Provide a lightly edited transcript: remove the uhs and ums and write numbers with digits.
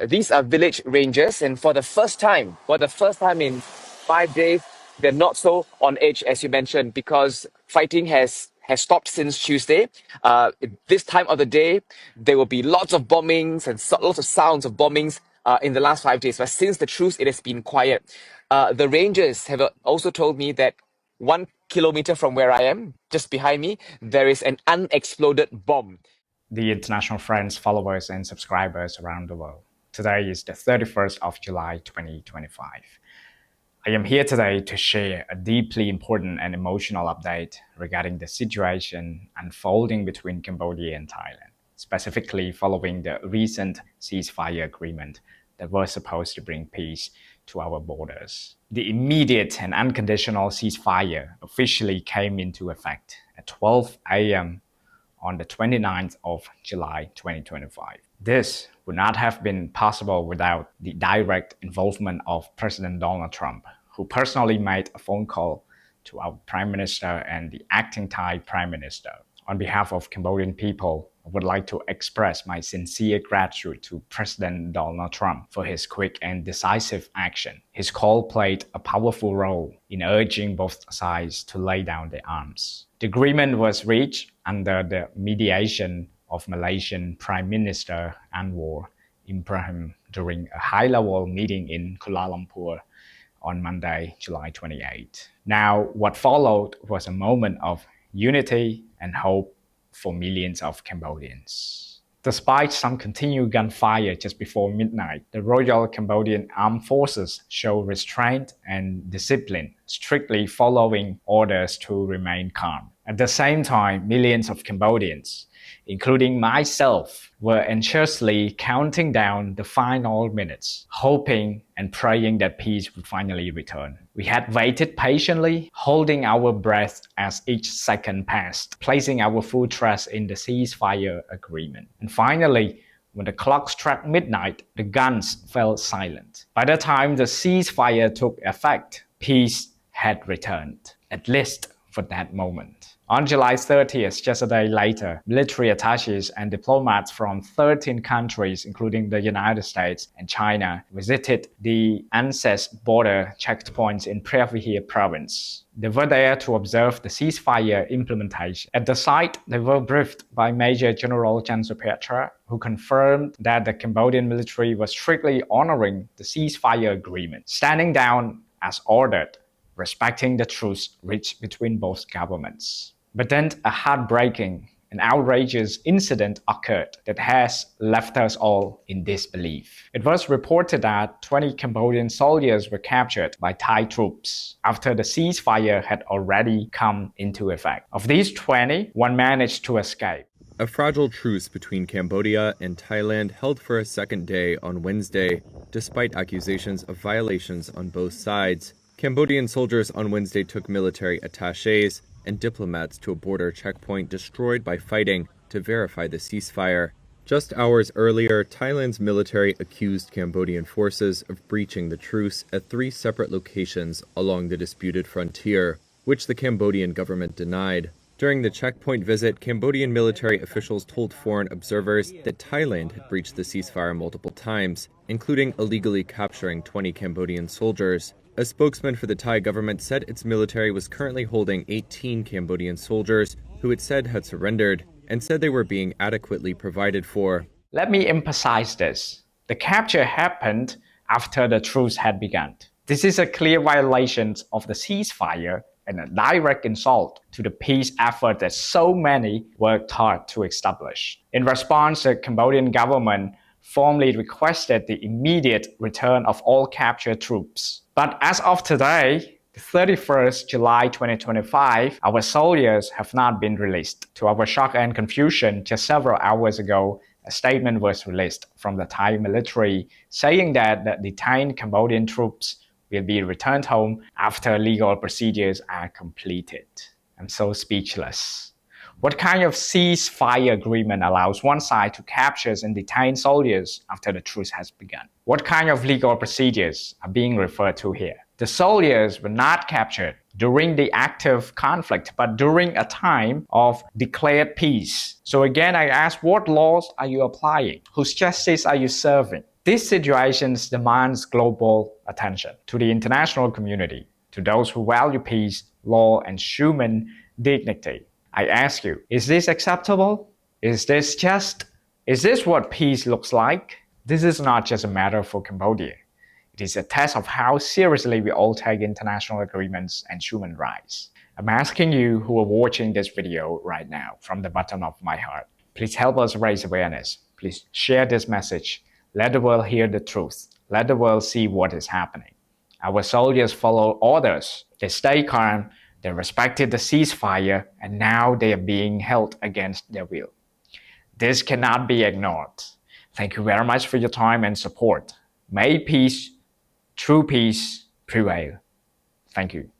These are village rangers, and for the first time, in 5 days, they're not so on edge as you mentioned because fighting has stopped since Tuesday. This time of the day, there will be lots of bombings and lots of sounds of bombings in the last 5 days. But since the truce, it has been quiet. The rangers have also told me that 1 kilometer from where I am, just behind me, there is an unexploded bomb. The international friends, followers, and subscribers around the world. Today is the 31st of July 2025. I am here today to share a deeply important and emotional update regarding the situation unfolding between Cambodia and Thailand, specifically following the recent ceasefire agreement that was supposed to bring peace to our borders. The immediate and unconditional ceasefire officially came into effect at 12 a.m. on the 29th of July 2025. This would not have been possible without the direct involvement of President Donald Trump, who personally made a phone call to our Prime Minister and the acting Thai Prime Minister. On behalf of Cambodian people, I would like to express my sincere gratitude to President Donald Trump for his quick and decisive action. His call played a powerful role in urging both sides to lay down their arms. The agreement was reached under the mediation of Malaysian Prime Minister Anwar Ibrahim during a high-level meeting in Kuala Lumpur on Monday, July 28. Now, what followed was a moment of unity and hope for millions of Cambodians. Despite some continued gunfire just before midnight, the Royal Cambodian Armed Forces showed restraint and discipline, strictly following orders to remain calm. At the same time, millions of Cambodians, including myself, were anxiously counting down the final minutes, hoping and praying that peace would finally return. We had waited patiently, holding our breath as each second passed, placing our full trust in the ceasefire agreement. And finally, when the clock struck midnight, the guns fell silent. By the time the ceasefire took effect, peace had returned, at least for that moment. On July 30th, just a day later, military attaches and diplomats from 13 countries, including the United States and China, visited the ANZES border checkpoints in Preah Vihear province. They were there to observe the ceasefire implementation. At the site, they were briefed by Major General Chan Supetra, who confirmed that the Cambodian military was strictly honoring the ceasefire agreement, standing down as ordered, respecting the truce reached between both governments. But then a heartbreaking and outrageous incident occurred that has left us all in disbelief. It was reported that 20 Cambodian soldiers were captured by Thai troops after the ceasefire had already come into effect. Of these 20, one managed to escape. A fragile truce between Cambodia and Thailand held for a second day on Wednesday, despite accusations of violations on both sides. Cambodian soldiers on Wednesday took military attachés and diplomats to a border checkpoint destroyed by fighting to verify the ceasefire. Just hours earlier, Thailand's military accused Cambodian forces of breaching the truce at 3 separate locations along the disputed frontier, which the Cambodian government denied. During the checkpoint visit, Cambodian military officials told foreign observers that Thailand had breached the ceasefire multiple times, including illegally capturing 20 Cambodian soldiers. A spokesman for the Thai government said its military was currently holding 18 Cambodian soldiers who it said had surrendered, and said they were being adequately provided for. Let me emphasize this. The capture happened after the truce had begun. This is a clear violation of the ceasefire and a direct insult to the peace effort that so many worked hard to establish. In response, the Cambodian government formally requested the immediate return of all captured troops. But as of today, the 31st July 2025, our soldiers have not been released. To our shock and confusion, just several hours ago, a statement was released from the Thai military saying that the detained Cambodian troops will be returned home after legal procedures are completed. I'm so speechless. What kind of ceasefire agreement allows one side to capture and detain soldiers after the truce has begun? What kind of legal procedures are being referred to here? The soldiers were not captured during the active conflict, but during a time of declared peace. So again, I ask, what laws are you applying? Whose justice are you serving? These situations demands global attention to the international community, to those who value peace, law, and human dignity. I ask you, is this acceptable? Is this just? Is this what peace looks like? This is not just a matter for Cambodia. It is a test of how seriously we all take international agreements and human rights. I'm asking you who are watching this video right now from the bottom of my heart, please help us raise awareness. Please share this message. Let the world hear the truth. Let the world see what is happening. Our soldiers follow orders. They stay calm. They respected the ceasefire, and now they are being held against their will. This cannot be ignored. Thank you very much for your time and support. May peace, true peace, prevail. Thank you.